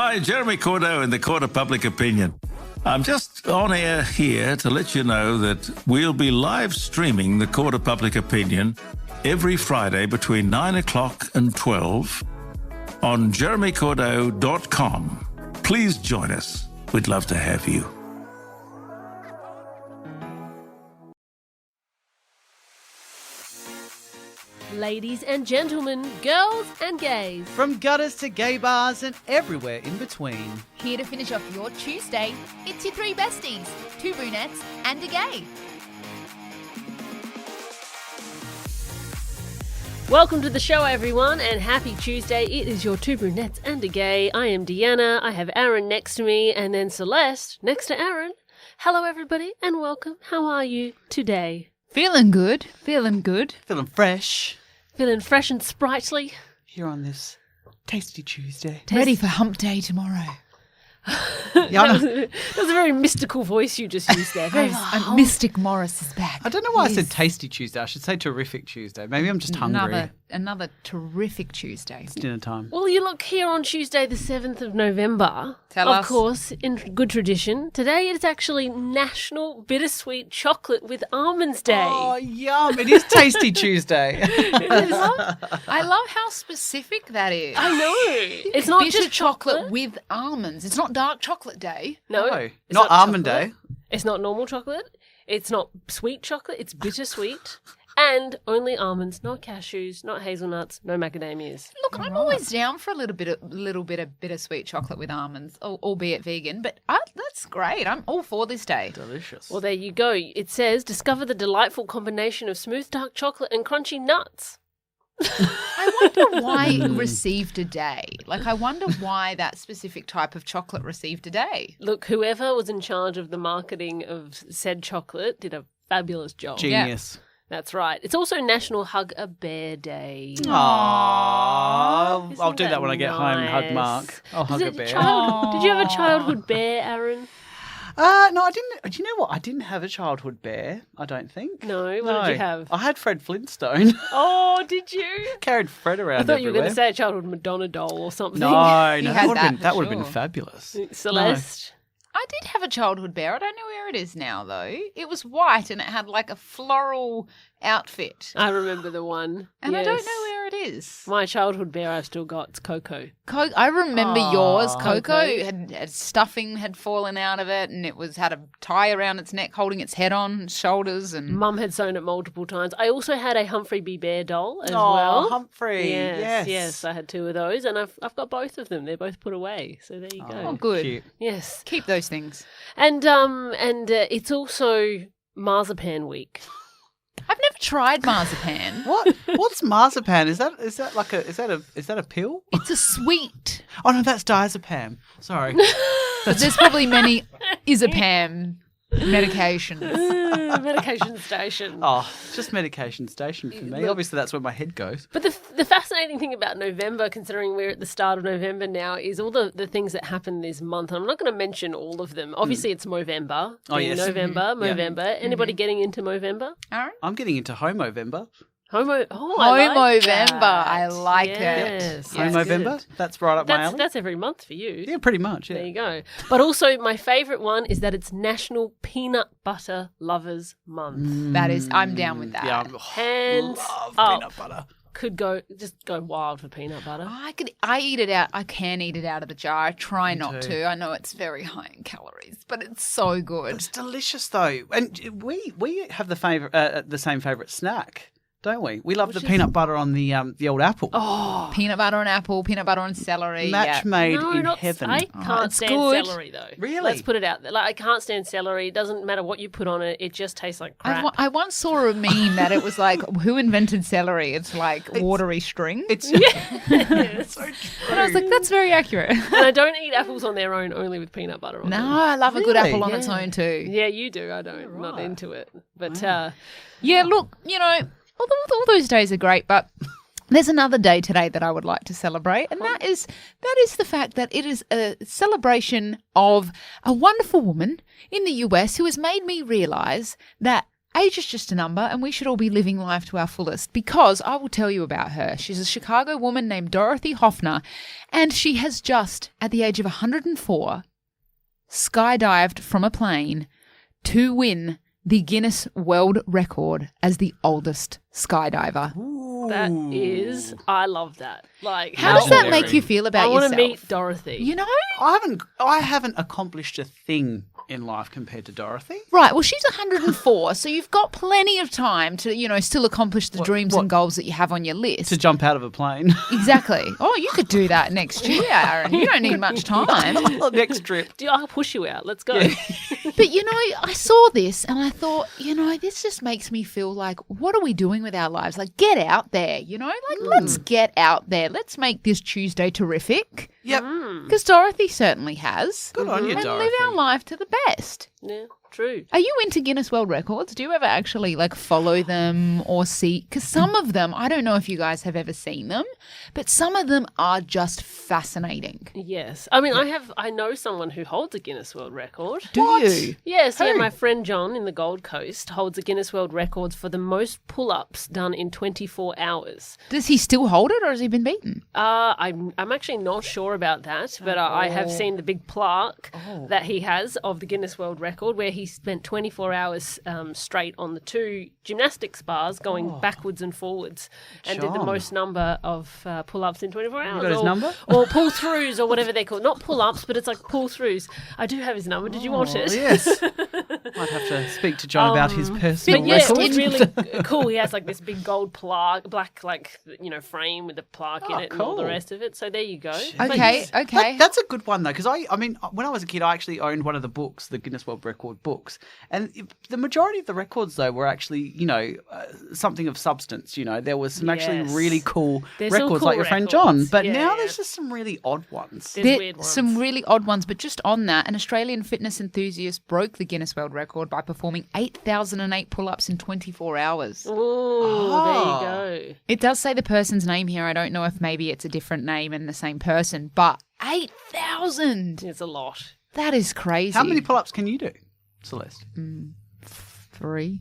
Hi, Jeremy Cordeaux in the Court of Public Opinion. I'm just on air here to let you know that we'll be live streaming the Court of Public Opinion every Friday between 9 o'clock and 12 on jeremycordeaux.com. Please join us. We'd love to have you. Ladies and gentlemen, girls and gays. From gutters to gay bars and everywhere in between. Here to finish off your Tuesday, it's your three besties, two brunettes and a gay. Welcome to the show, everyone, and happy Tuesday. It is your two brunettes and a gay. I am Deanna. I have Aaron next to me, and then Celeste next to Aaron. Hello, everybody, and welcome. How are you today? Feeling good, feeling good. Feeling fresh. Feeling fresh and sprightly. Here on this tasty Tuesday. Ready for hump day tomorrow. That was a very mystical voice you just used there. Mystic Morris is back. I don't know why I said tasty Tuesday. I should say terrific Tuesday. Maybe I'm just hungry. Another terrific Tuesday. It's dinner time. Well, you look here on Tuesday, the 7th of November. Tell us. Of course, in good tradition. Today it's actually National Bittersweet Chocolate with Almonds Day. Oh, yum. It is tasty Tuesday. I love how specific that is. I know. It's not Bitter just chocolate. with almonds. It's not dark chocolate day. No. Not it's not almond chocolate. day. It's not normal chocolate. It's not sweet chocolate. It's bittersweet. And only almonds, not cashews, not hazelnuts, no macadamias. Look, I'm always down for a little bit of bittersweet chocolate with almonds, albeit vegan, but that's great. I'm all for this day. Delicious. Well, there you go. It says, discover the delightful combination of smooth dark chocolate and crunchy nuts. I wonder why it received a day. Like, I wonder why that specific type of chocolate received a day. Look, whoever was in charge of the marketing of said chocolate did a fabulous job. Genius. That's right. It's also National Hug a Bear Day. Aww. I'll Isn't do that when I get home and hug nice? Mark. I'll hug a bear. Did you have a childhood bear, Aaron? No, I didn't. Do you know what? I didn't have a childhood bear, I don't think. No, what did you have? I had Fred Flintstone. Oh, did you? Carried Fred around I thought you were going everywhere. to say a childhood Madonna doll or something. No, had that would have for been sure. fabulous. Celeste? I did have a childhood bear. I don't know where it is now, though. It was white and it had like a floral outfit. I remember the one. And I Yes. don't know where it is. My childhood bear I've still got. It's Coco. I remember yours, Coco. Coco. Had stuffing had fallen out of it, and it had a tie around its neck, holding its head on, its shoulders, and Mum had sewn it multiple times. I also had a Humphrey B. Bear doll as well. Humphrey. Yes, I had two of those, and I've got both of them. They're both put away, so there you go. oh, good. Cute. Yes, Keep those things. and it's also Marzipan Week. I've never tried marzipan. What? What's marzipan? Is that a pill? It's a sweet. Oh no, that's diazepam. Sorry. There's probably many Isapam medications. Medication station. Oh, it's just medication station for me. Obviously, that's where my head goes. But the fascinating thing about November, considering we're at the start of November now, is all the things that happen this month. And I'm not going to mention all of them. Obviously, it's Movember. Oh, yes. Movember. Anybody getting into Movember? Aaron? I'm getting into Homovember. I like that. Homovember. I like it. Yes, Yes. Homovember. That's right up my alley. That's every month for you. Yeah, pretty much. There Yeah. you go. But also, my favourite one is that it's National Peanut Butter Lovers Month. That is, I'm down with that. Yeah, Hands love up. peanut butter. Could just go wild for peanut butter. I eat it out. I can eat it out of the jar. I try not too. to. I know it's very high in calories, but it's so good. It's delicious though, and we have the same favourite snack, don't we? We love the peanut butter on the old apple. Oh, Peanut butter on apple, peanut butter on celery. Match made no, in not heaven. I can't it's stand good. celery though. Really? Let's put it out there. Like I can't stand celery. It doesn't matter what you put on it. It just tastes like crap. I once saw a meme that it was like, who invented celery? It's like watery string. It's Yes. so true. And I was like, that's very accurate. And I don't eat apples on their own, only with peanut butter on No, them. I love a good Really? apple on its own too. Yeah, you do. I don't. I'm not into it. But Yeah, look, all those days are great, but there's another day today that I would like to celebrate, and that is the fact that it is a celebration of a wonderful woman in the US who has made me realise that age is just a number and we should all be living life to our fullest, because I will tell you about her. She's a Chicago woman named Dorothy Hoffner, and she has just, at the age of 104, skydived from a plane to win the Guinness World Record as the oldest skydiver. That is, I love that. Like, How does that make you feel about I yourself? want to meet Dorothy. You know? I haven't accomplished a thing in life compared to Dorothy. Right. Well, she's 104, so you've got plenty of time to, still accomplish the dreams and goals that you have on your list. To jump out of a plane. Exactly. Oh, you could do that next year, Aaron. You don't need much time. Next trip. I'll push you out. Let's go. Yeah. But, I saw this and I thought, this just makes me feel like, what are we doing with our lives? Like, get out there, let's get out there. Let's make this Tuesday terrific. Yep. Because Dorothy certainly has. Good on you, and Dorothy. live our life to the best. Yeah, true. Are you into Guinness World Records? Do you ever actually follow them or see? Because some of them, I don't know if you guys have ever seen them, but some of them are just fascinating. Yes. I mean, I know someone who holds a Guinness World Record. Do you? Yes, yeah, Who? my friend John in the Gold Coast holds a Guinness World Records for the most pull-ups done in 24 hours. Does he still hold it or has he been beaten? I'm actually not sure about that, but I have seen the big plaque that he has of the Guinness World Record, where he spent 24 hours straight on the 2 gymnastics bars going backwards and forwards and did the John. most number of pull-ups in 24 hours. got his number? Or pull-throughs or whatever they're called. Not pull-ups, but it's like pull-throughs. I do have his number. Did you want it? Yes. Might have to speak to John about his personal But yeah, record. it's really cool. He has this big gold plaque, black frame with the plaque in it and all the cool. rest of it. So there you go. Okay. That's a good one, though, because I mean, when I was a kid, I actually owned one of the books, the Guinness World Record books. And the majority of the records, though, were actually, something of substance. There was some actually Yes. really cool There's some records, cool like your friend records. John. But Yeah, now yeah. there's just some really odd ones. There's weird ones. Some really odd ones, but just on that, an Australian fitness enthusiast broke the Guinness World Record by performing 8,008 pull-ups in 24 hours. Oh, there you go. It does say the person's name here. I don't know if maybe it's a different name and the same person, but 8,000! It's a lot. That is crazy. How many pull-ups can you do, Celeste? 3?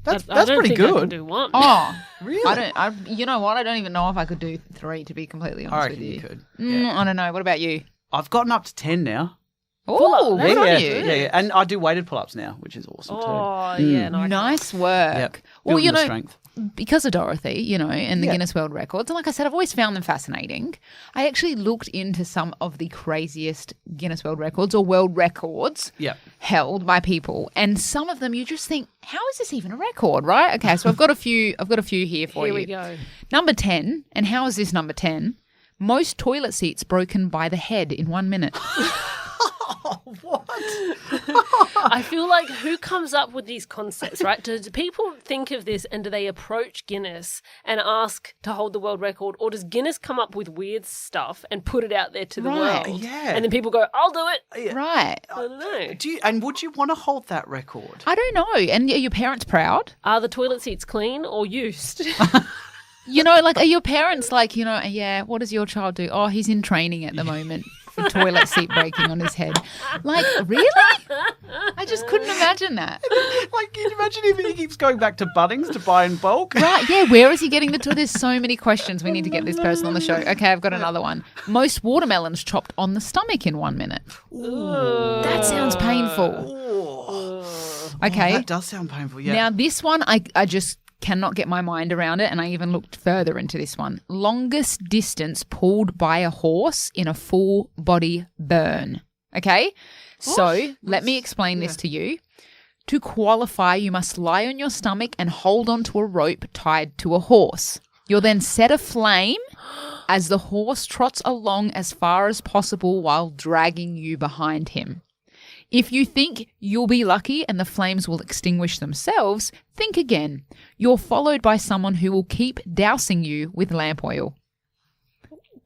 That's I don't pretty think I can good. do one. Oh, Really? you know what? I don't even know if I could do 3, to be completely honest I with reckon you. you could. I don't know. What about you? I've gotten up to 10 now. Oh, That's good on yeah, you. yeah. And I do weighted pull-ups now, which is awesome too. Oh, yeah. No, Nice work. Yep. Well, Building the strength. because of Dorothy, and the Yeah. Guinness World Records, and like I said, I've always found them fascinating. I actually looked into some of the craziest Guinness World Records or world records Yep. held by people, and some of them you just think, how is this even a record, right? Okay, so I've got a few here for you. Here we go. Number 10, and how is this number 10? Most toilet seats broken by the head in 1 minute. I feel like who comes up with these concepts, right? Do people think of this and do they approach Guinness and ask to hold the world record, or does Guinness come up with weird stuff and put it out there to the Right, world? yeah. And then people go, I'll do it. Right. I don't know. Would you want to hold that record? I don't know. And are your parents proud? Are the toilet seats clean or used? Are your parents yeah, what does your child do? Oh, he's in training at the moment for toilet seat breaking on his head. Like, really? I just couldn't imagine that. Like, can you imagine if he keeps going back to Bunnings to buy in bulk? Right, yeah, where is he getting there's so many questions. We need to get this person on the show. Okay, I've got another one. Most watermelons chopped on the stomach in 1 minute. That sounds painful. Okay. That does sound painful, yeah. Now, this one, I just cannot get my mind around it, and I even looked further into this one. Longest distance pulled by a horse in a full body burn. Okay? So, let me explain this to you. To qualify, you must lie on your stomach and hold onto a rope tied to a horse. You'll then set aflame as the horse trots along as far as possible while dragging you behind him. If you think you'll be lucky and the flames will extinguish themselves, think again. You're followed by someone who will keep dousing you with lamp oil.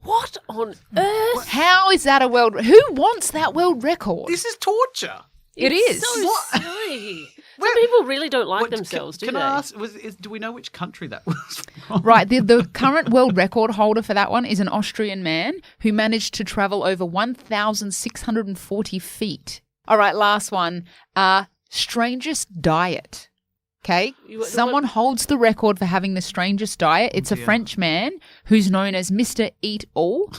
What on earth? How is that a world... Who wants that world record? This is torture. It is. So silly. Some people really don't like themselves, do can they? I ask, do we know which country that was from? Right, the current world record holder for that one is an Austrian man who managed to travel over 1,640 feet. All right, last one. Strangest diet. Okay, someone holds the record for having the strangest diet. It's a French man who's known as Mr. Eat All.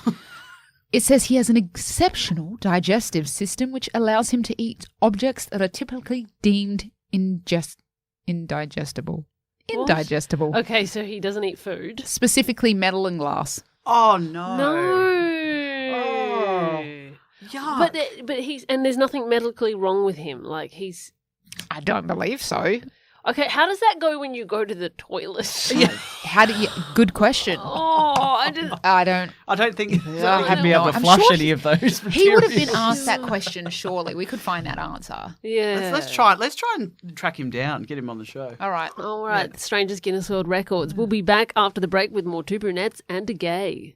It says he has an exceptional digestive system which allows him to eat objects that are typically deemed indigestible. What? Indigestible. Okay, so he doesn't eat food. Specifically metal and glass. Oh, no. No. Oh. Yuck. But there's nothing medically wrong with him. Like I don't believe so. Okay, how does that go when you go to the toilet? Yeah. How do you? Good question. I don't think I I'd be able to I'm flush sure any of those materials. He would have been asked that question, surely. We could find that answer. Yeah. Let's try and track him down, get him on the show. All right. All right, Strangers Guinness World Records. We'll be back after the break with more Two Brunettes and a Gay.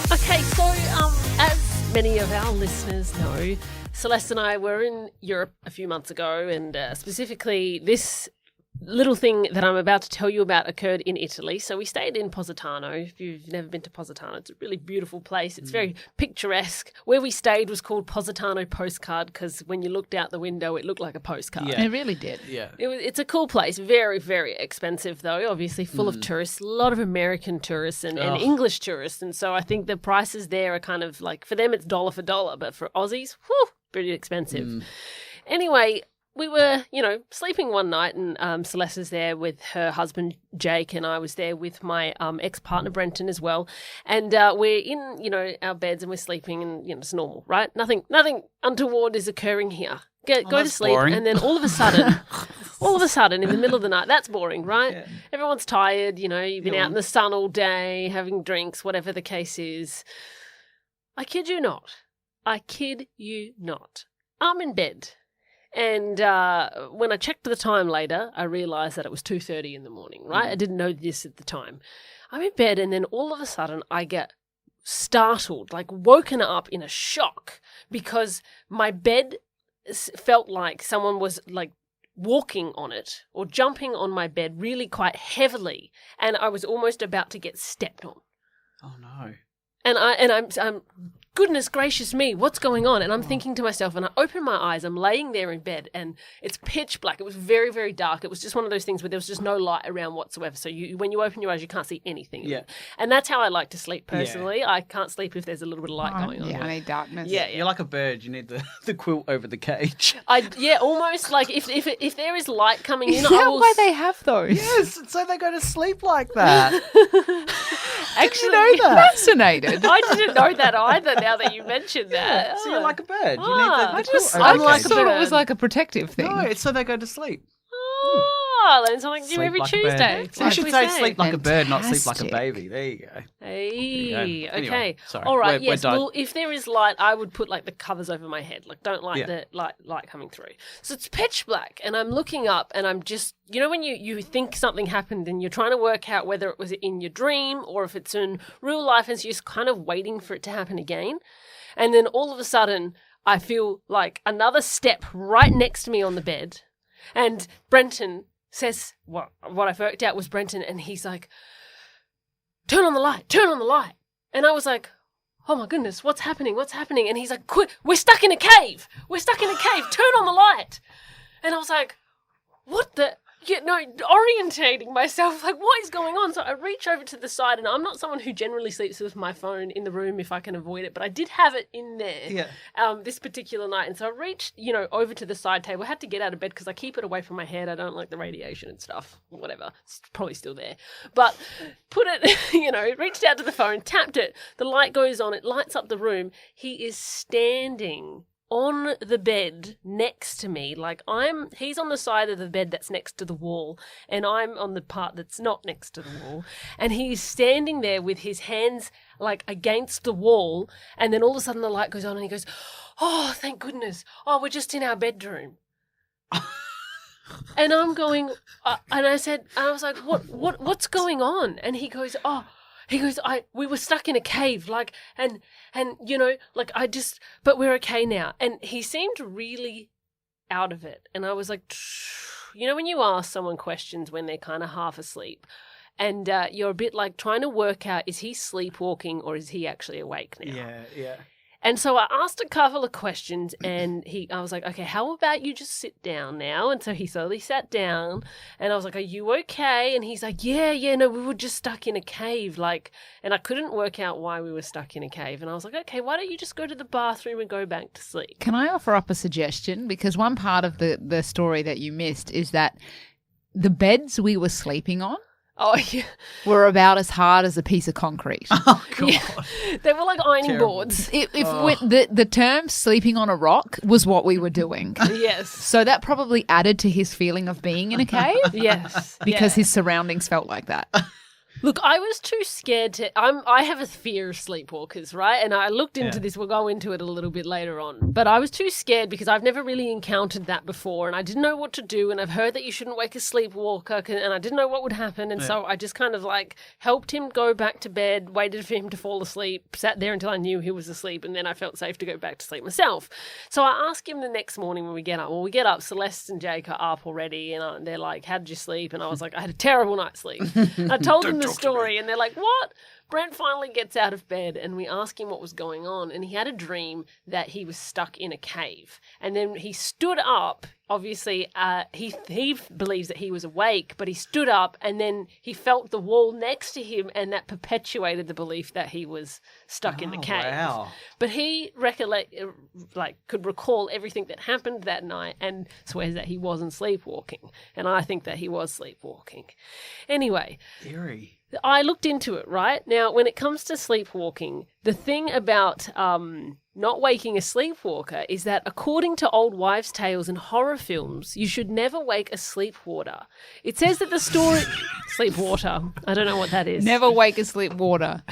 Okay, so as many of our listeners know, Celeste and I were in Europe a few months ago, and specifically this little thing that I'm about to tell you about occurred in Italy. So we stayed in Positano. If you've never been to Positano, it's a really beautiful place. It's very picturesque. Where we stayed was called Positano Postcard because when you looked out the window, it looked like a postcard. Yeah. It really did. Yeah. It's a cool place. Very, very expensive, though. Obviously, full of tourists. A lot of American tourists and English tourists. And so I think the prices there are kind of like, for them, it's dollar for dollar. But for Aussies, whew, pretty expensive. Anyway, we were, sleeping one night and Celeste was there with her husband, Jake, and I was there with my ex-partner, Brenton, as well. And we're in, our beds and we're sleeping and, it's normal, right? Nothing untoward is occurring here. Go to sleep boring. and then all of a sudden, in the middle of the night, that's boring, right? Yeah. Everyone's tired, you've been out in the sun all day, having drinks, whatever the case is. I kid you not. I'm in bed. And when I checked the time later, I realised that it was 2:30 in the morning, right? I didn't know this at the time. I'm in bed and then all of a sudden I get startled, like woken up in a shock because my bed felt like someone was like walking on it or jumping on my bed really quite heavily and I was almost about to get stepped on. Oh, no. And I'm goodness gracious me, what's going on? And I'm thinking to myself, and I open my eyes, I'm laying there in bed, and it's pitch black. It was very, very dark. It was just one of those things where there was just no light around whatsoever. So when you open your eyes, you can't see anything. Yeah. And that's how I like to sleep personally. Yeah. I can't sleep if there's a little bit of light going on. Yeah, I need darkness. Yeah. You're like a bird. You need the quilt over the cage. Almost like if there is light coming in, Is that why they have those? Yes, so they go to sleep like that. Actually, know that? Fascinated. I didn't know that either. Now that you mentioned that, So you're like a bird. You need Ah. the I quilt over I the like cage. a thought it bird. was like a protective thing. No, it's so they go to sleep. Oh, learn something new Sleep every like a bird. Tuesday. So you should say sleep like a bird, not sleep like a Fantastic. baby. There you go. Hey, There you go. okay. Anyway, sorry. All right, We're yes. done. Well, if there is light, I would put like the covers over my head. Like, don't like Yeah. the light coming through. So it's pitch black, and I'm looking up, and I'm just, when you think something happened, and you're trying to work out whether it was in your dream or if it's in real life, and so you're just kind of waiting for it to happen again. And then all of a sudden, I feel like another step right next to me on the bed, and Brenton says, what I've worked out was Brenton, and he's like, turn on the light. And I was like, oh my goodness, what's happening? And he's like, quick, we're stuck in a cave, turn on the light. And I was like, what the, orientating myself, like what is going on? So I reach over to the side, and I'm not someone who generally sleeps with my phone in the room if I can avoid it, but I did have it in there this particular night. And so I reached, over to the side table. I had to get out of bed because I keep it away from my head. I don't like the radiation and stuff, whatever. It's probably still there. But put it, reached out to the phone, tapped it. The light goes on. It lights up the room. He is standing on the bed next to me, he's on the side of the bed that's next to the wall, and I'm on the part that's not next to the wall, and he's standing there with his hands like against the wall, and then all of a sudden the light goes on, and he goes, oh, thank goodness, oh, we're just in our bedroom. And I'm going, and I was like, what's going on? And he goes, we were stuck in a cave, but we're okay now. And he seemed really out of it. And I was like, you know, when you ask someone questions when they're kind of half asleep and you're a bit like trying to work out, is he sleepwalking or is he actually awake now? Yeah. And so I asked a couple of questions and I was like, okay, how about you just sit down now? And so he slowly sat down and I was like, are you okay? And he's like, yeah, no, we were just stuck in a cave. And I couldn't work out why we were stuck in a cave. And I was like, okay, why don't you just go to the bathroom and go back to sleep? Can I offer up a suggestion? Because one part of the story that you missed is that the beds we were sleeping on were about as hard as a piece of concrete. Oh, God. Yeah. They were like ironing boards. The term sleeping on a rock was what we were doing. Yes. So that probably added to his feeling of being in a cave. Yes. Because his surroundings felt like that. Look, I was too scared to. I have a fear of sleepwalkers, right? And I looked into this. We'll go into it a little bit later on. But I was too scared because I've never really encountered that before, and I didn't know what to do. And I've heard that you shouldn't wake a sleepwalker, and I didn't know what would happen. And so I just kind of helped him go back to bed, waited for him to fall asleep, sat there until I knew he was asleep, and then I felt safe to go back to sleep myself. So I asked him the next morning when we get up. Well, we get up. Celeste and Jake are up already, and they're like, "How did you sleep?" And I was like, "I had a terrible night's sleep." I told them the story, and they're like, what? Brent finally gets out of bed and we ask him what was going on, and he had a dream that he was stuck in a cave. And then he stood up. Obviously, he believes that he was awake, but he stood up and then he felt the wall next to him, and that perpetuated the belief that he was stuck in the cave. Wow. But he could recall everything that happened that night and swears that he wasn't sleepwalking. And I think that he was sleepwalking. Anyway. Theory. I looked into it, right? Now, when it comes to sleepwalking, the thing about not waking a sleepwalker is that according to old wives' tales and horror films, you should never wake a sleepwalker. It says that the story... Sleepwater. I don't know what that is. Never wake a sleepwater.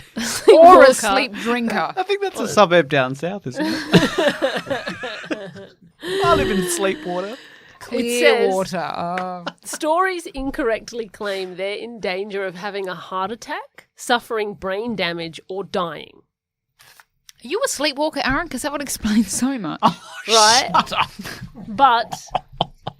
Or a sleep drinker. I think that's a suburb down south, isn't it? I live in Sleepwater. Clear water. Stories incorrectly claim they're in danger of having a heart attack, suffering brain damage, or dying. Are you a sleepwalker, Aaron? Because that would explain so much. Right? Shut up. But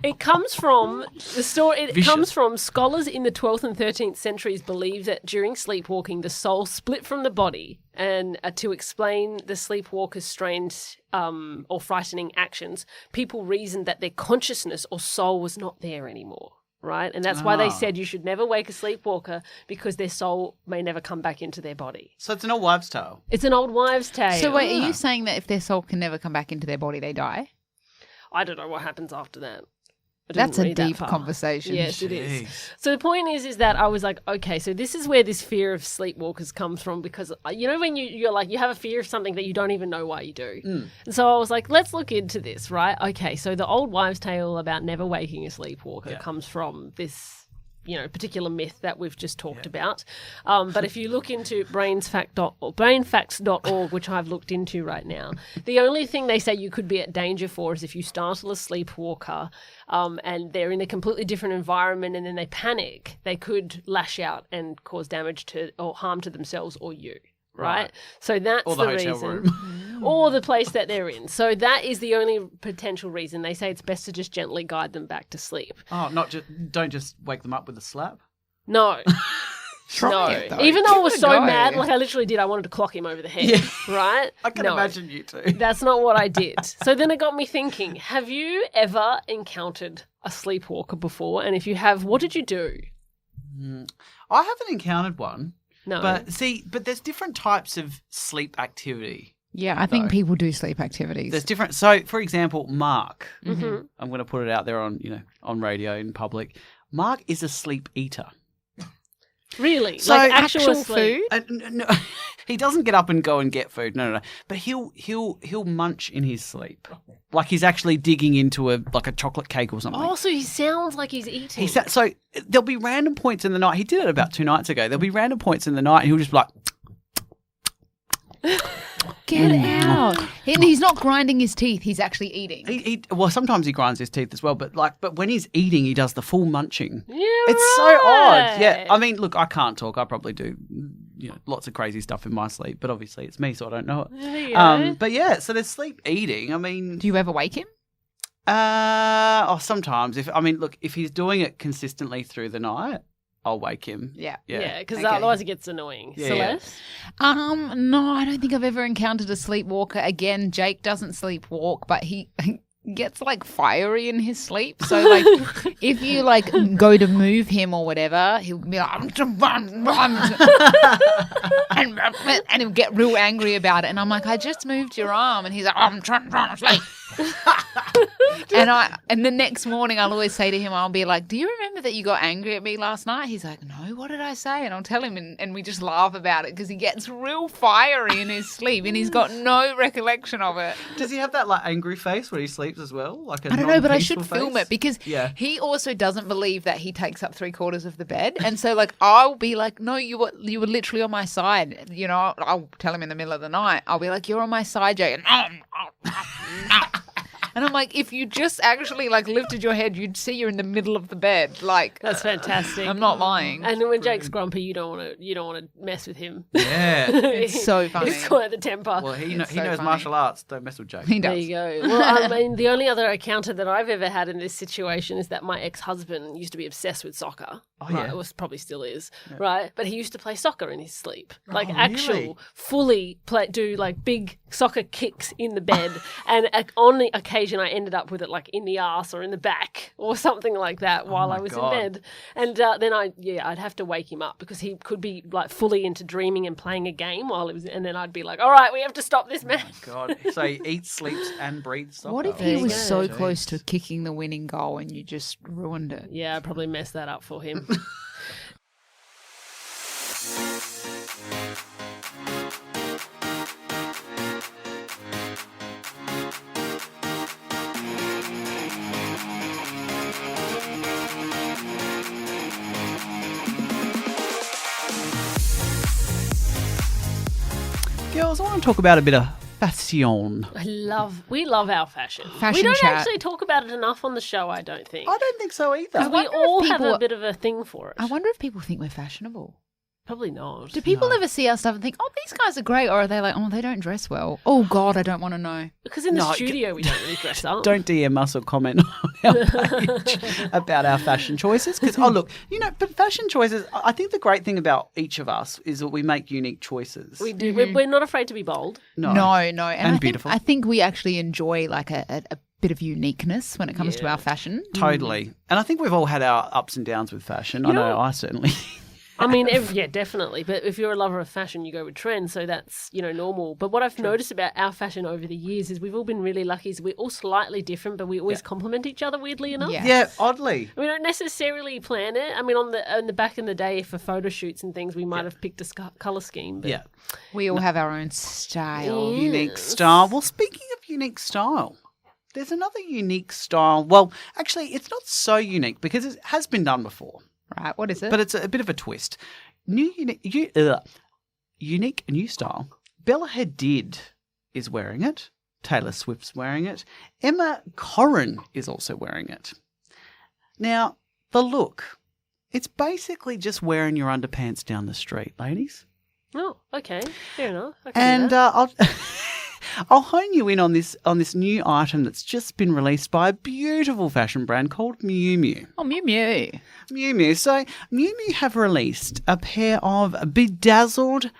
it comes from the story. It comes from scholars in the 12th and 13th centuries believe that during sleepwalking, the soul split from the body, and to explain the sleepwalker's strange or frightening actions, people reasoned that their consciousness or soul was not there anymore. Right? And that's why they said you should never wake a sleepwalker, because their soul may never come back into their body. So it's an old wives' tale. It's an old wives' tale. So wait, are you saying that if their soul can never come back into their body, they die? I don't know what happens after that. That's a deep conversation. Yes, it is. So the point is that I was like, okay, so this is where this fear of sleepwalkers comes from, because you know when you're like, you have a fear of something that you don't even know why you do. And so I was like, let's look into this, right? Okay, so the old wives' tale about never waking a sleepwalker comes from this, particular myth that we've just talked about. But if you look into brainfacts.org, which I've looked into right now, the only thing they say you could be at danger for is if you startle a sleepwalker and they're in a completely different environment and then they panic, they could lash out and cause damage to or harm to themselves or you. Right? So that's or the hotel reason. room. Or the place that they're in. So that is the only potential reason. They say it's best to just gently guide them back to sleep. Oh, don't just wake them up with a slap? No. Try it, though. Even though I was Give it so a go. mad, I literally did. I wanted to clock him over the head, right? I can imagine you too. That's not what I did. So then it got me thinking, have you ever encountered a sleepwalker before? And if you have, what did you do? I haven't encountered one. No. But there's different types of sleep activity. Yeah, I think people do sleep activities. There's different. So, for example, Mark. Mm-hmm. I'm going to put it out there on radio in public. Mark is a sleep eater. Really? So like actual sleep? food? No, he doesn't get up and go and get food. No. But he'll munch in his sleep, like he's actually digging into a chocolate cake or something. Oh, so he sounds like he's eating. So there'll be random points in the night. He did it about 2 nights ago. There'll be random points in the night, and he'll just be like. Get out. And he's not grinding his teeth. He's actually eating. Well, sometimes he grinds his teeth as well, but when he's eating, he does the full munching. Yeah, It's so odd. Yeah, I mean, look, I can't talk. I probably do, lots of crazy stuff in my sleep, but obviously it's me, so I don't know it. There you go. But yeah, so there's sleep eating. I mean, Do you ever wake him? Sometimes. If he's doing it consistently through the night, I'll wake him. Yeah. Yeah, because Okay. otherwise it gets annoying. Yeah, Celeste? No, I don't think I've ever encountered a sleepwalker. Again, Jake doesn't sleepwalk, but he gets like fiery in his sleep. So like if you like go to move him or whatever, he'll be like and he'll get real angry about it. And I'm like, I just moved your arm, and he's like, I'm trying to sleep. And the next morning I'll always say to him, I'll be like, do you remember that you got angry at me last night? He's like, no, what did I say? And I'll tell him, and we just laugh about it because he gets real fiery in his sleep and he's got no recollection of it. Does he have that like angry face when he sleeps as well? Like I don't know, but I should non-peaceful film face? it because Yeah. he also doesn't believe that he takes up 3/4 of the bed. And so like I'll be like, no, you were literally on my side. You know, I'll tell him in the middle of the night. I'll be like, you're on my side, Jake. No. And I'm like, if you just actually like lifted your head, you'd see you're in the middle of the bed. Like That's fantastic. I'm not lying. And when Jake's grumpy, you don't want to mess with him. Yeah. It's so funny. He's quite the temper. Well, he It's so knows funny. martial arts. Don't mess with Jake. He There does. you go. Well, I mean, the only other encounter that I've ever had in this situation is that my ex-husband used to be obsessed with soccer. Oh, right? yeah. It was probably still is, right? But he used to play soccer in his sleep, like Oh, actual, really? fully do like big soccer kicks in the bed. And on the occasion, I ended up with it like in the ass or in the back or something like that while my I was God. in bed. And then I'd have to wake him up because he could be like fully into dreaming and playing a game while it was, and then I'd be like, all right, we have to stop this man. God. So he eats, sleeps, and breathes soccer. What if There he you was go. so Jeez. close to kicking the winning goal and you just ruined it? Yeah, I probably messed that up for him. Girls, I want to talk about a bit of fashion. We love our fashion. Fashion we don't chat. actually talk about it enough on the show, I don't think. I don't think so either. we wonder if all have people- a bit of a thing for it. I wonder if people think we're fashionable. Probably not. Do people ever see our stuff and think, oh, these guys are great? Or are they like, oh, they don't dress well? Oh, God, I don't want to know. Because in the No, studio we don't really dress up. Don't DM us or comment on our page about our fashion choices. Because, but fashion choices, I think the great thing about each of us is that we make unique choices. We do. We're not afraid to be bold. No. And I beautiful. I think we actually enjoy like a bit of uniqueness when it comes to our fashion. Totally. And I think we've all had our ups and downs with fashion. I know I certainly. I mean, yeah, definitely. But if you're a lover of fashion, you go with trends, so that's, normal. But what I've noticed about our fashion over the years is we've all been really lucky. Is we're all slightly different, but we always complement each other, weirdly enough. Yeah. Yeah, oddly. We don't necessarily plan it. I mean, on the back in the day for photo shoots and things, we might have picked a colour scheme. But Yeah. We all have our own style. Unique style. Well, speaking of unique style, there's another unique style. Well, actually, it's not so unique because it has been done before. Right, what is it? But it's a bit of a twist. Unique new style. Bella Hadid is wearing it. Taylor Swift's wearing it. Emma Corrin is also wearing it. Now, the look. It's basically just wearing your underpants down the street, ladies. Oh, okay. Fair enough. I can do And that. I'll hone you in on this new item that's just been released by a beautiful fashion brand called Miu Miu. Oh, Mew Mew. Miu Miu. So Miu Miu have released a pair of bedazzled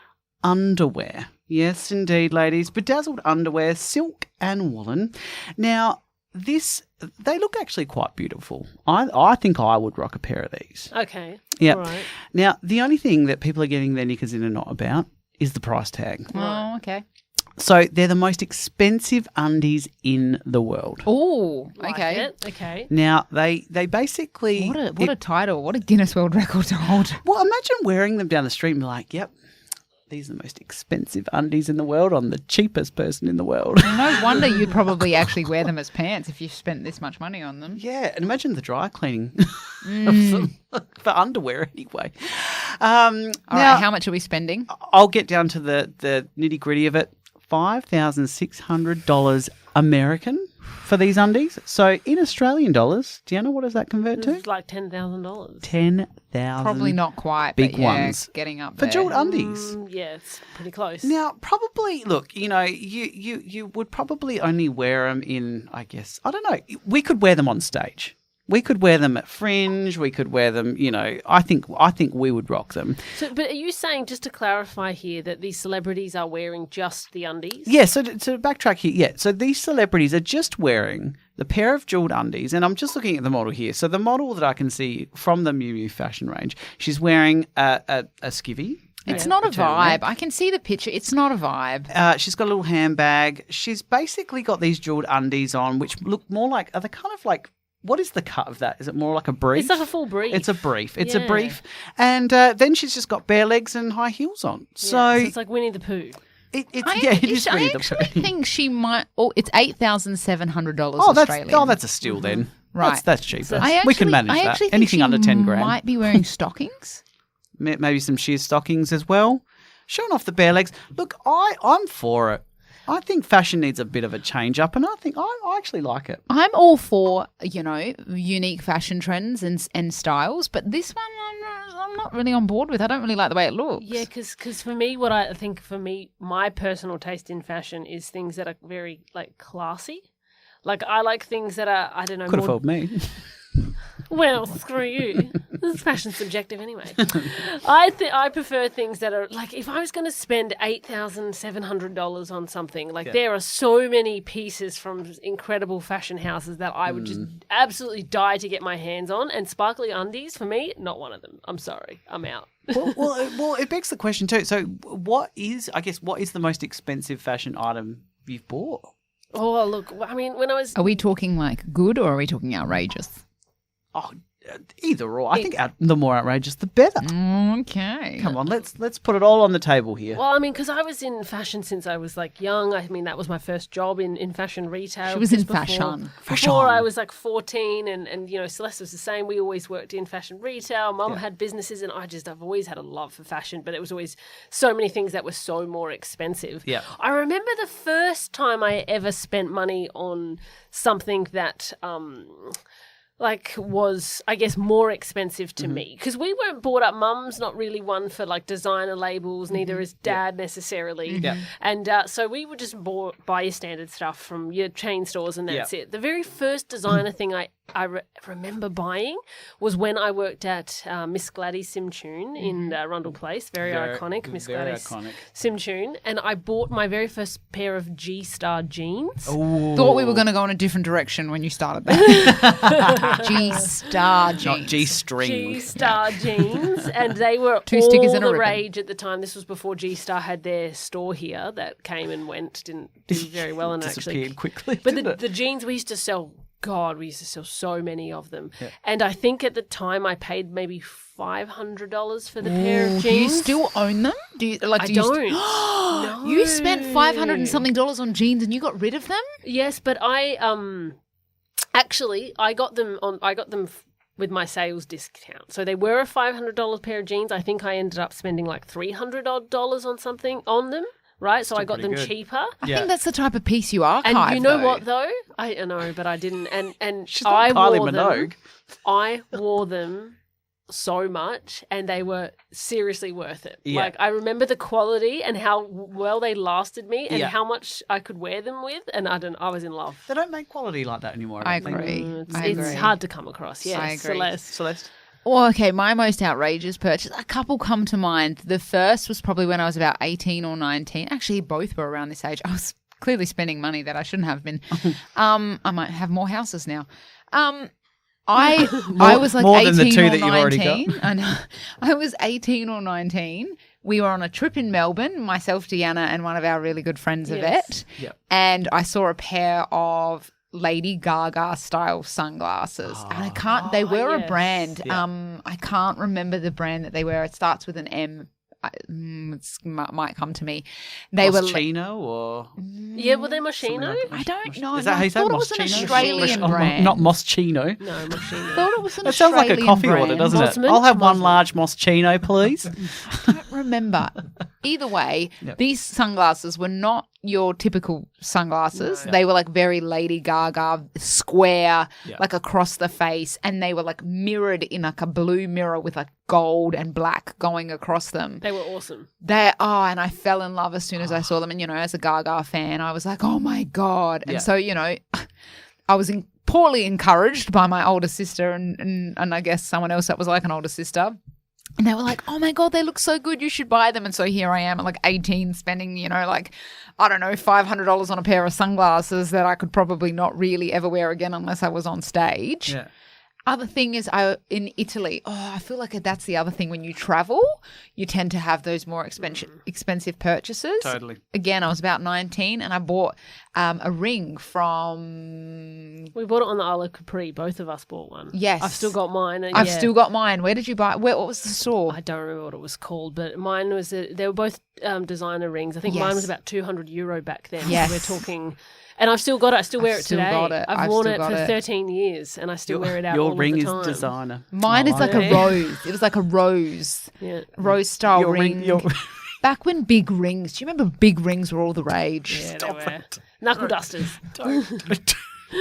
underwear. Yes, indeed, ladies. Bedazzled underwear, silk and woolen. Now, they look actually quite beautiful. I think I would rock a pair of these. Okay. Yeah. All right. Now, the only thing that people are getting their knickers in a knot about is the price tag. Oh, okay. So they're the most expensive undies in the world. Oh, Like okay. it. Okay. Now, they basically... What a title. What a Guinness World Record to hold. Well, imagine wearing them down the street and be like, yep, these are the most expensive undies in the world. I'm the cheapest person in the world. No wonder you'd probably actually wear them as pants if you spent this much money on them. Yeah, and imagine the dry cleaning of them for underwear anyway. All Now, right, how much are we spending? I'll get down to the nitty-gritty of it. $5,600 American for these undies. So in Australian dollars, Deanna, what does that convert to? It's like $10,000. 10,000. Probably not quite, big but yeah, ones. getting up For there. jeweled undies. Yeah, it's pretty close. Now, probably, look, you would probably only wear them in, I guess, I don't know. We could wear them on stage. We could wear them at Fringe. We could wear them, I think we would rock them. So, but are you saying, just to clarify here, that these celebrities are wearing just the undies? Yeah, so to backtrack here, yeah. So these celebrities are just wearing the pair of jeweled undies, and I'm just looking at the model here. So the model that I can see from the Miu Miu fashion range, she's wearing a skivvy. It's not a vibe. I can see the picture. It's not a vibe. She's got a little handbag. She's basically got these jeweled undies on, which look more like, are they kind of like, what is the cut of that? Is it more like a brief? It's like a full brief. It's a brief. It's a brief. And then she's just got bare legs and high heels on. So it's like Winnie the Pooh. it is Winnie the Pooh. I actually think she might. Oh, it's $8,700 Oh, Australian. that's a steal then. Right. That's cheaper. I We can manage I that. actually think Anything she under 10 grand. might be wearing stockings. Maybe some sheer stockings as well. Showing off the bare legs. Look, I'm for it. I think fashion needs a bit of a change up, and I think I actually like it. I'm all for, unique fashion trends and styles, but this one I'm not really on board with. I don't really like the way it looks. Yeah, because for me, my personal taste in fashion is things that are very, like, classy. Like, I like things that are, I don't know, Could have fooled me. Well, screw you. This fashion's subjective anyway. I prefer things that are, like, if I was going to spend $8,700 on something, like, there are so many pieces from incredible fashion houses that I would just absolutely die to get my hands on, and sparkly undies, for me, not one of them. I'm sorry. I'm out. well, it begs the question too. So what is the most expensive fashion item you've bought? Oh, look, I mean, when I was... Are we talking, like, good, or are we talking outrageous? Oh, either or. I think the more outrageous, the better. Okay. Come on, let's put it all on the table here. Well, I mean, because I was in fashion since I was, like, young. I mean, that was my first job in fashion retail. She was in fashion. Before I was, like, 14, and Celeste was the same. We always worked in fashion retail. Mum had businesses, and I've always had a love for fashion, but it was always so many things that were so more expensive. Yeah. I remember the first time I ever spent money on something that... was, I guess, more expensive to me. Because we weren't brought up, Mum's not really one for, like, designer labels, neither is Dad necessarily. Yeah. And so we would just buy your standard stuff from your chain stores, and that's it. The very first designer thing I remember buying was when I worked at Miss Gladys Simtune in Rundle Place. Very iconic, Miss Gladys Simtune. And I bought my very first pair of G-Star jeans. Ooh. Thought we were going to go in a different direction when you started that. G-Star jeans. Not G-string. G-Star jeans, and they were Two stickers all and a the ribbon. rage at the time. This was before G-Star had their store here that came and went, didn't do very well, and Disappeared actually quickly. But the jeans we used to sell. God, we used to sell so many of them. Yeah. And I think at the time I paid maybe $500 for the pair of jeans. Do you still own them? I don't. No. You spent $500 and something on jeans and you got rid of them? Yes, but I actually I got them with my sales discount. So they were a $500 pair of jeans. I think I ended up spending like $300 on something on them. Right, so I got them cheaper. I think that's the type of piece you archive. And you know what, though? I know, but I didn't. And She's not Kylie Minogue. I wore them so much, and they were seriously worth it. Yeah. Like, I remember the quality and how well they lasted me, and Yeah. how much I could wear them with, and I was in love. They don't make quality like that anymore. I don't think. agree. It's hard to come across. Yes, I agree. Celeste. Well, okay, my most outrageous purchase, a couple come to mind. The first was probably when I was about 18 or 19. Actually, both were around this age. I was clearly spending money that I shouldn't have been. I might have more houses now. I was like more 18 than the two or that 19. you've already got. I know. I was 18 or 19. We were on a trip in Melbourne, myself, Deanna, and one of our really good friends, Yvette. Yep. And I saw a pair of Lady Gaga style sunglasses. And they were a brand. Yeah. I can't remember the brand that they were. It starts with an M. It might come to me. They Moschino or Yeah, were they Moschino? I don't know. Is that how you say I thought it was an Moschino? Australian brand. Not Moschino. No, Moschino. I thought it was an That sounds like a Australian coffee brand. order, doesn't it? Mosman? I'll have one large Moschino, please. I don't remember. Either way, these sunglasses were not your typical sunglasses. No. They were like very Lady Gaga, square, like across the face, and they were like mirrored in like a blue mirror with like gold and black going across them. They were awesome. And I fell in love as soon as I saw them. And, you know, as a Gaga fan, I was like, oh my God. And so, you know, I was poorly encouraged by my older sister and I guess someone else that was like an older sister. And they were like, oh, my God, they look so good. You should buy them. And so here I am at like 18 spending, you know, like, I don't know, $500 on a pair of sunglasses that I could probably not really ever wear again unless I was on stage. Yeah. Other thing is in Italy, I feel like that's the other thing. When you travel, you tend to have those more expensive purchases. Totally. Again, I was about 19 and I bought a ring from... We bought it on the Isle of Capri. Both of us bought one. Yes. I've still got mine. I've still got mine. Where did you buy it? What was the store? I don't remember what it was called, but mine was... they were both designer rings. I think mine was about €200 back then. Yes. So we're talking... And I've still got it. I still wear it today. I've worn it for 13 years and I still wear it out all the time. Your ring is designer. Mine is like a rose. It was like a rose. Rose style ring. Back when big rings, do you remember big rings were all the rage? Yeah, they were. Knuckle dusters. Don't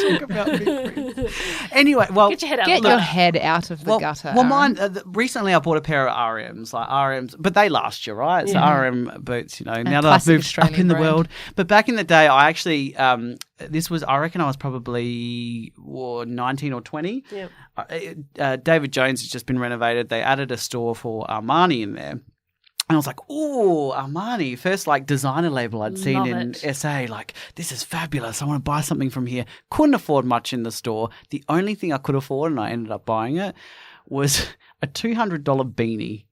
talk about big rings. Anyway, well, get your head out. Get your head out of the gutter. Well, mine. Recently, I bought a pair of RMs, but they last you, right? So RM boots, you know. Now that I've moved up in the world, but back in the day, I actually I reckon I was probably 19 or 20. Yeah. David Jones has just been renovated. They added a store for Armani in there. And I was like, oh, Armani, first like designer label I'd seen in SA. Like, this is fabulous. I want to buy something from here. Couldn't afford much in the store. The only thing I could afford, and I ended up buying it, was a $200 beanie.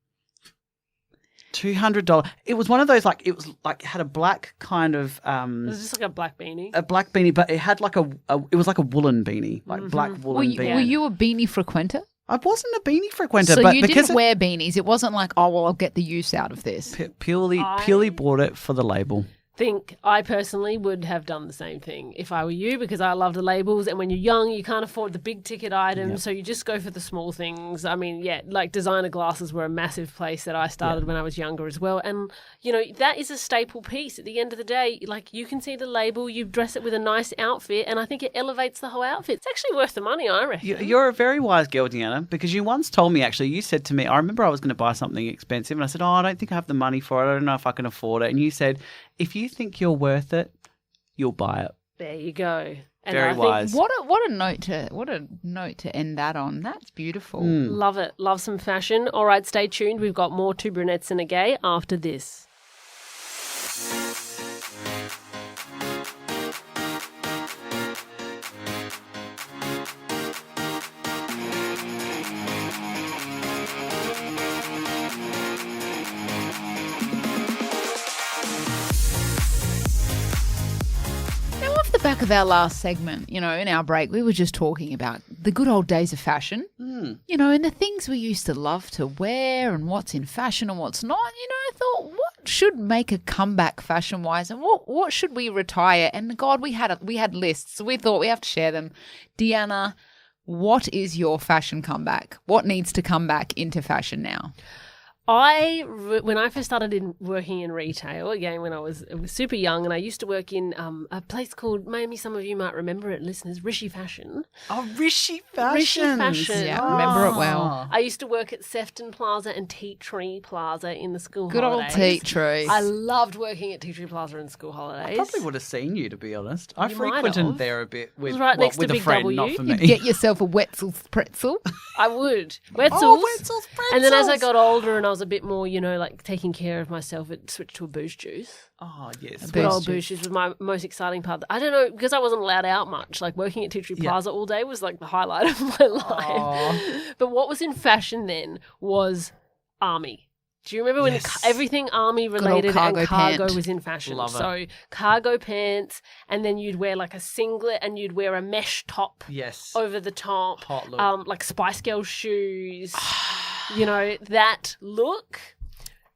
$200. It was one of those it had a black kind of it was just like a black beanie. A black beanie, but it had like it was like a woolen beanie, like black woolen beanie. Were you a beanie frequenter? I wasn't a beanie frequenter, so but you because didn't wear beanies. It wasn't like, oh well, I'll get the use out of this. Purely bought it for the label. Think I personally would have done the same thing if I were you, because I love the labels, and when you're young you can't afford the big ticket items, so you just go for the small things. I mean, like designer glasses were a massive place that I started when I was younger as well, and you know that is a staple piece. At the end of the day, like you can see the label, you dress it with a nice outfit, and I think it elevates the whole outfit. It's actually worth the money, I reckon. You're a very wise girl, Deanna, because you once told me, actually, you said to me, I remember I was going to buy something expensive and I said, I don't think I have the money for it, I don't know if I can afford it, and you said, if you think you're worth it, you'll buy it. There you go. And very wise. What a note to end that on. That's beautiful. Love it. Love some fashion. All right, stay tuned. We've got more Two Brunettes and a Gay after this. Back of our last segment, you know, in our break, we were just talking about the good old days of fashion, you know, and the things we used to love to wear and what's in fashion and what's not. You know, I thought, what should make a comeback fashion-wise and what should we retire? And God, we had lists. So we thought we have to share them. Deanna, what is your fashion comeback? What needs to come back into fashion now? When I first started working in retail, again, when I was super young, and I used to work in a place called, maybe some of you might remember it, listeners, Rishi Fashion. Oh, Rishi Fashion. Rishi Fashion. Yeah, remember it well. I used to work at Sefton Plaza and Tea Tree Plaza in the school Good holidays. Good old Tea Tree. I loved working at Tea Tree Plaza in school holidays. I probably would have seen you, to be honest. I You frequented might have. there a bit with, next to with a Big friend, W. not for me. You'd get yourself a Wetzel's pretzel. I would. Wetzels. Oh, Wetzel's pretzels. And then as I got older and I was a bit more, you know, like taking care of myself, it switched to a booze juice. Oh, yes. Good old booze juice was my most exciting part. I don't know, because I wasn't allowed out much. Like working at Tea Tree Plaza all day was like the highlight of my life. But what was in fashion then was army. Do you remember when everything army related and cargo was in fashion? Love it. So cargo pants, and then you'd wear like a singlet and you'd wear a mesh top over the top. Hot look. Like Spice Girl shoes. You know, that look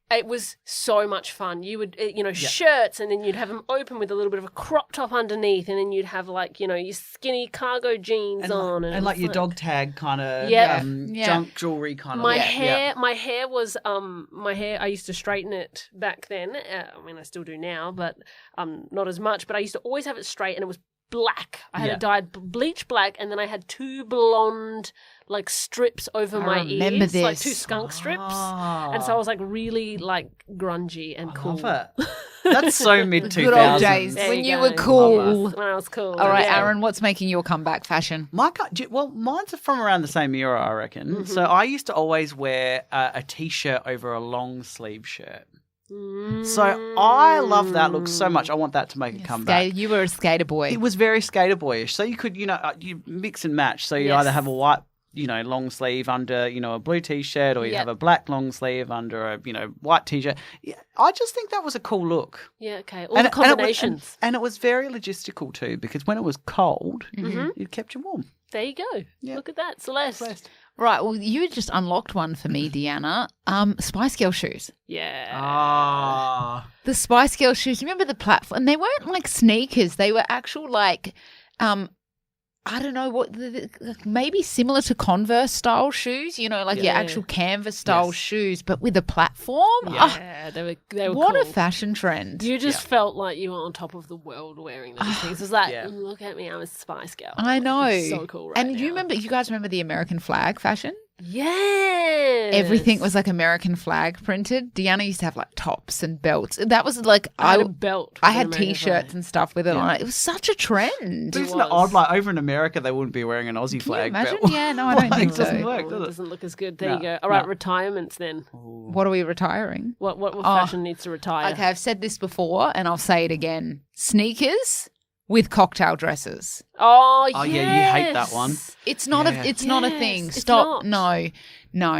It was so much fun. You would, shirts, and then you'd have them open with a little bit of a crop top underneath, and then you'd have like, your skinny cargo jeans on. And like your dog tag kind of junk jewelry kind of. My hair was, I used to straighten it back then. I still do now, but not as much. But I used to always have it straight, and it was black. I had it dyed bleach black, and then I had 2 blonde like strips over my ears, like 2 skunk strips, and so I was like really like grungy and cool. Love it. That's so mid 2000s. Good old days when you were cool. When I was cool. All right, Aaron, what's making your comeback fashion? Mine's from around the same era, I reckon. Mm-hmm. So I used to always wear a t-shirt over a long sleeve shirt. So I love that look so much. I want that to make a comeback. You were a skater boy. It was very skater boyish. So you could, you mix and match. So you either have a white, long sleeve under, a blue t-shirt, or you have a black long sleeve under a, white t-shirt. Yeah, I just think that was a cool look. Yeah, okay. All the combinations. And it was very logistical too, because when it was cold, it kept you warm. There you go. Yeah. Look at that. Celeste. Right, well, you just unlocked one for me, Deanna. Spice Girl shoes. Yeah. The Spice Girl shoes. Remember the platform? And they weren't like sneakers. They were actual like, I don't know what, maybe similar to Converse style shoes. Your actual canvas style shoes, but with a platform. Yeah, they were what cool. a fashion trend. You just felt like you were on top of the world wearing those things. It was like, look at me, I'm a Spice Girl. I know. It's so cool right and now. you guys remember the American flag fashion? Yes. Everything was like American flag printed. Deanna used to have like tops and belts. That was like I had a belt. I had t-shirts and stuff with it on it. It was such a trend. But isn't it odd? Like over in America, they wouldn't be wearing an Aussie flag. Imagine? Belt. Yeah, no, I don't think so. It doesn't work, does it? Doesn't look as good. There you go. All right, retirements then. What are we retiring? What fashion needs to retire? Okay, I've said this before and I'll say it again. Sneakers with cocktail dresses. Oh, yeah, you hate that one. It's not not a thing. It's Stop. not. No.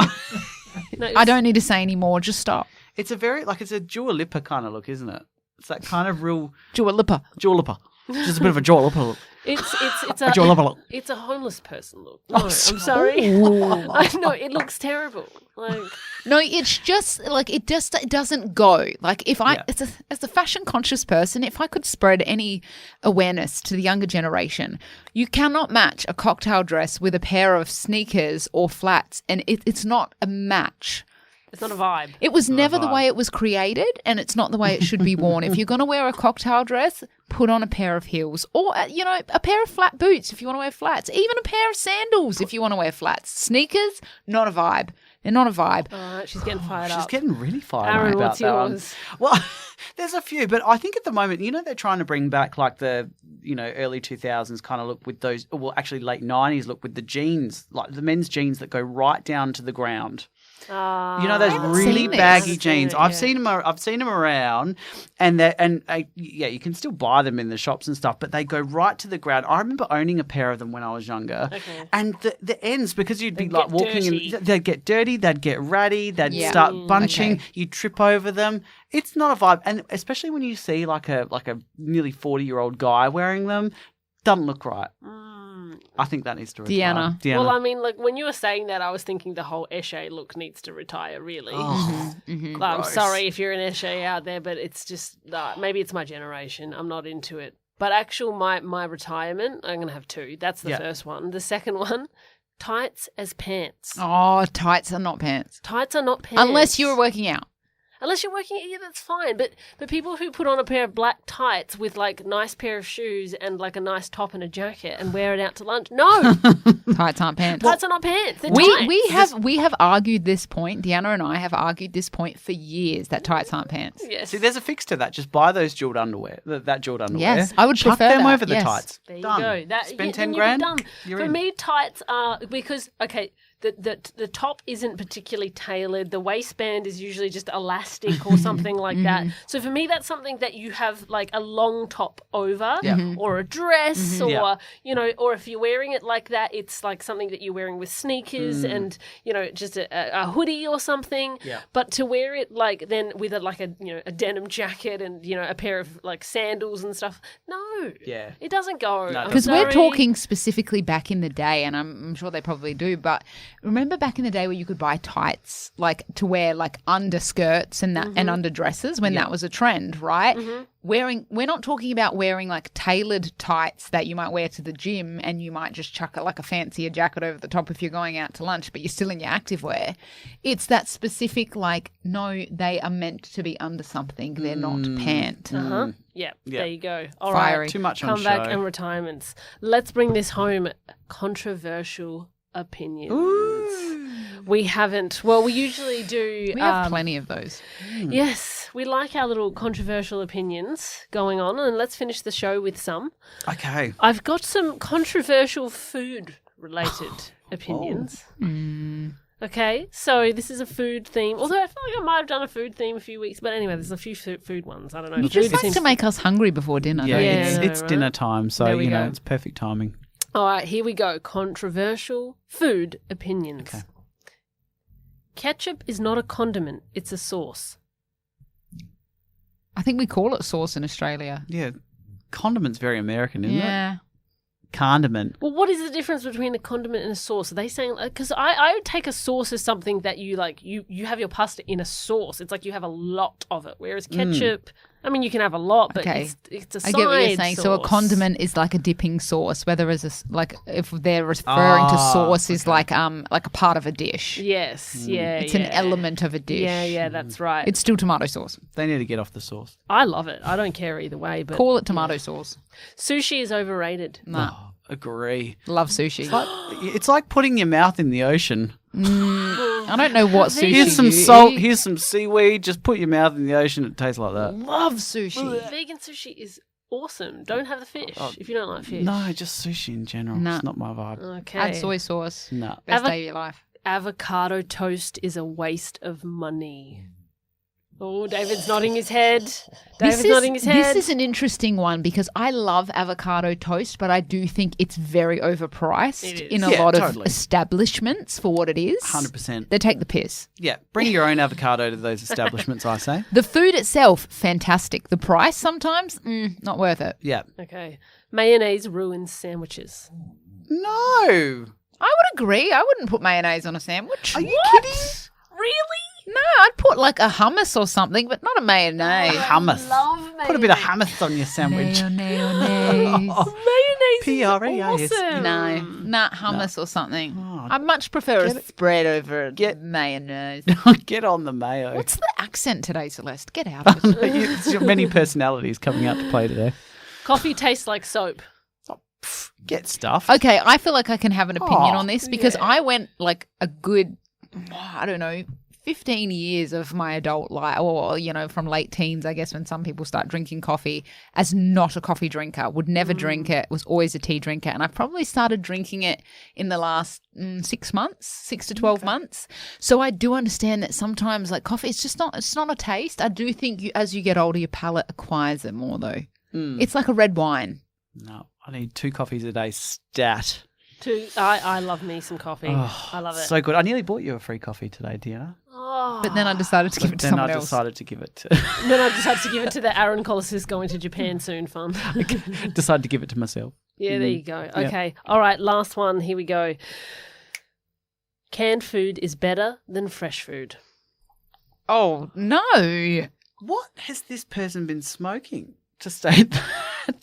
I don't need to say any more. Just stop. It's it's a Dua Lipa kind of look, isn't it? It's that kind of real Dua Lipa. Just a bit of a Dua Lipa look. It's a Dua Lipa look. It's a homeless person look. No, I'm sorry. I know it looks terrible. No, it's just like it doesn't go. Like if I, as a fashion conscious person, if I could spread any awareness to the younger generation, you cannot match a cocktail dress with a pair of sneakers or flats, and it's not a match. It's not a vibe. It was never the way it was created, and it's not the way it should be worn. If you're going to wear a cocktail dress, put on a pair of heels or, a pair of flat boots if you want to wear flats, even a pair of sandals if you want to wear flats. Sneakers, not a vibe. They're not a vibe. All right, she's getting fired up. She's getting really fired Aaron, up about what's that yours? one. Well, there's a few, but I think at the moment, they're trying to bring back like the, early 2000s kind of look with those, well, actually late 90s look with the jeans, like the men's jeans that go right down to the ground. Those really baggy jeans. I've seen them around, and you can still buy them in the shops and stuff, but they go right to the ground. I remember owning a pair of them when I was younger, and the ends, because you'd be like walking in, they'd get dirty, they'd get ratty, they'd start bunching, you'd trip over them. It's not a vibe, and especially when you see like a nearly 40-year-old guy wearing them, doesn't look right. I think that needs to retire. Deanna. Well, I mean, like when you were saying that, I was thinking the whole Eshe look needs to retire, really. I'm sorry if you're an Eshe out there, but it's just, maybe it's my generation. I'm not into it. But my retirement, I'm going to have 2. That's the first one. The second one, tights as pants. Oh, tights are not pants. Tights are not pants. Unless you were working out. Unless you're working, that's fine. But people who put on a pair of black tights with like a nice pair of shoes and like a nice top and a jacket and wear it out to lunch, no, tights aren't pants. Tights are not pants. They're tights. We have argued this point. Deanna and I have argued this point for years that tights aren't pants. Yes. See, there's a fix to that. Just buy those jeweled underwear. That jeweled underwear. Yes, I would Chuck prefer them that. over the tights. There you done. go. Spend 10 grand. Done. For me, tights are because the top isn't particularly tailored. The waistband is usually just elastic or something like that. So for me, that's something that you have like a long top over or a dress or, or if you're wearing it like that, it's like something that you're wearing with sneakers and, just a hoodie or something. Yeah. But to wear it like then with a denim jacket and, a pair of like sandals and stuff, no. Yeah. It doesn't go. No, because we're talking specifically back in the day, and I'm sure they probably do, but Remember back in the day where you could buy tights, like to wear like underskirts and that and underdresses when that was a trend, right? We're not talking about wearing like tailored tights that you might wear to the gym and you might just chuck like a fancier jacket over the top if you're going out to lunch, but you're still in your activewear. It's that specific, like, no, they are meant to be under something. They're not pant. Yeah, there you go. All Fiery. right, Too much on comeback show. and retirements. Let's bring this home. Controversial opinions. We haven't. Well, we usually do. We have plenty of those. Yes, we like our little controversial opinions going on, and let's finish the show with some. Okay. I've got some controversial food-related opinions. Okay, so this is a food theme. Although I feel like I might have done a food theme a few weeks, but anyway, there's a few food ones. I don't know. You just like to make us hungry before dinner. Yeah, don't you? it's dinner time, so, There we go. it's perfect timing. All right, here we go. Controversial food opinions. Okay. Ketchup is not a condiment, it's a sauce. I think we call it sauce in Australia. Yeah. Condiment's very American, isn't it? Yeah. Condiment. Well, what is the difference between a condiment and a sauce? Are they saying, because I would take a sauce as something that you like, you have your pasta in a sauce. It's like you have a lot of it. Whereas ketchup, I mean, you can have a lot, but Okay. it's a I side get what you're saying. So a sauce. condiment is like a dipping sauce, whether as if they're referring to sauce is like a part of a dish. Yes, yeah, It's an element of a dish. Yeah, that's right. It's still tomato sauce. They need to get off the sauce. I love it. I don't care either way, but Call it tomato sauce. sushi is overrated. Nah. Agree. Love sushi. It's like putting your mouth in the ocean. I don't know what sushi Here's some you salt, eat. here's some seaweed, just put your mouth in the ocean, it tastes like that. Love sushi. Vegan sushi is awesome. Don't have the fish if you don't like fish. No, just sushi in general. Nah. It's not my vibe. Okay. Add soy sauce. No. Best day of your life. Avocado toast is a waste of money. Oh, David's nodding his head. David's nodding his head. This is an interesting one because I love avocado toast, but I do think it's very overpriced It is. in a Yeah, lot totally. of establishments for what it is. 100%. They take the piss. Yeah, bring your own avocado to those establishments, I say. The food itself, fantastic. The price sometimes, not worth it. Yeah. Okay. Mayonnaise ruins sandwiches. No. I would agree. I wouldn't put mayonnaise on a sandwich. Are you kidding? Really? No, I'd put like a hummus or something, but not a mayonnaise. Hummus. Love mayonnaise. Put a bit of hummus on your sandwich. Mayonnaise. Mayonnaise P-R-E-I-S. is awesome. No, hummus or something. I much prefer a spread over mayonnaise. Get on the mayo. What's the accent today, Celeste? Get out of it. It's many personalities coming out to play today. Coffee tastes like soap. Get stuffed. Okay, I feel like I can have an opinion Oh, on this because I went like a good, I don't know, 15 years of my adult life, or, from late teens, I guess, when some people start drinking coffee, as not a coffee drinker, would never drink it, was always a tea drinker. And I probably started drinking it in the last 6 months, 6 to 12 months. So I do understand that sometimes like coffee, it's not a taste. I do think as you get older, your palate acquires it more though. It's like a red wine. No, I need 2 coffees a day stat. I love me some coffee. I love it. So good. I nearly bought you a free coffee today, Deanna. But then I decided to give it to someone else. Decided to give it to Then I decided to give it to the Aaron Collis going to Japan soon fun. decided to give it to myself. Yeah, there you go. Okay. All right, last one. Here we go. Canned food is better than fresh food. Oh, no. What has this person been smoking to state that?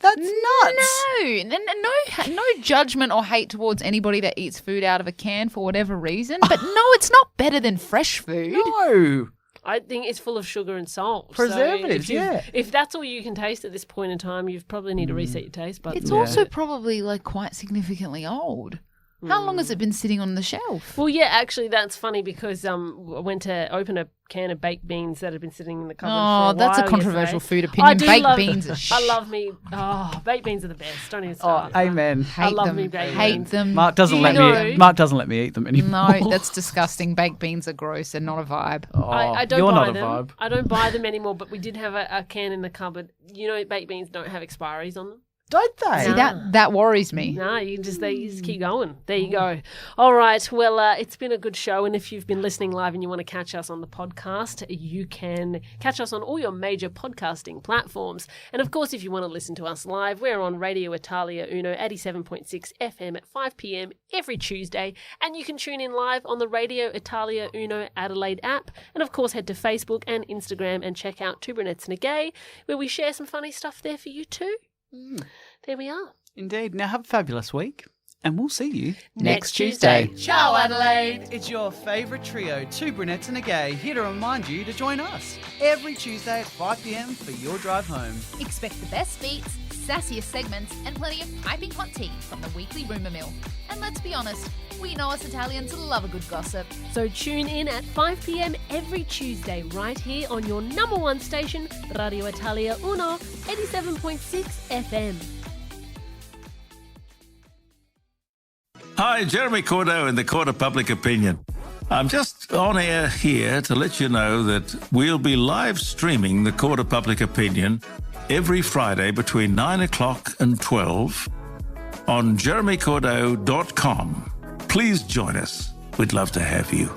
That's nuts. No judgment or hate towards anybody that eats food out of a can for whatever reason. But no, it's not better than fresh food. No. I think it's full of sugar and salt. Preservatives, so if yeah. If that's all you can taste at this point in time, you probably need to reset your taste buds. It's also probably like quite significantly old. How long has it been sitting on the shelf? Well, yeah, actually, that's funny because I went to open a can of baked beans that had been sitting in the cupboard for a while that's a controversial yesterday. food opinion. I do Baked love, beans are I love me. Oh, baked beans are the best. Don't even start. Amen. I love them. me baked Hate beans. them. Mark doesn't let me. Mark doesn't let me eat them anymore. No, that's disgusting. Baked beans are gross. They're not a vibe. I don't you're buy not a them. vibe. I don't buy them anymore, but we did have a can in the cupboard. Baked beans don't have expiries on them. Don't they? See, that worries me. No, you just keep going. There you go. All right. Well, it's been a good show. And if you've been listening live and you want to catch us on the podcast, you can catch us on all your major podcasting platforms. And of course, if you want to listen to us live, we're on Radio Italia Uno 87.6 FM at 5 p.m. every Tuesday. And you can tune in live on the Radio Italia Uno Adelaide app. And of course, head to Facebook and Instagram and check out Two Brunettes A Gay, where we share some funny stuff there for you too. There we are. Indeed. Now have a fabulous week, and we'll see you Next Tuesday. Ciao, Adelaide. It's your favourite trio, Two Brunettes and a Gay, here to remind you to join us every Tuesday at 5 p.m. for your drive home. Expect the best beats, sassiest segments, and plenty of piping hot tea from the weekly rumour mill. And let's be honest, we know us Italians love a good gossip. So tune in at 5 p.m. every Tuesday right here on your number one station, Radio Italia Uno 87.6 FM. Hi, Jeremy Cordeaux in the Court of Public Opinion. I'm just on air here to let you know that we'll be live streaming the Court of Public Opinion every Friday between 9 o'clock and 12 on jeremycordeaux.com. Please join us. We'd love to have you.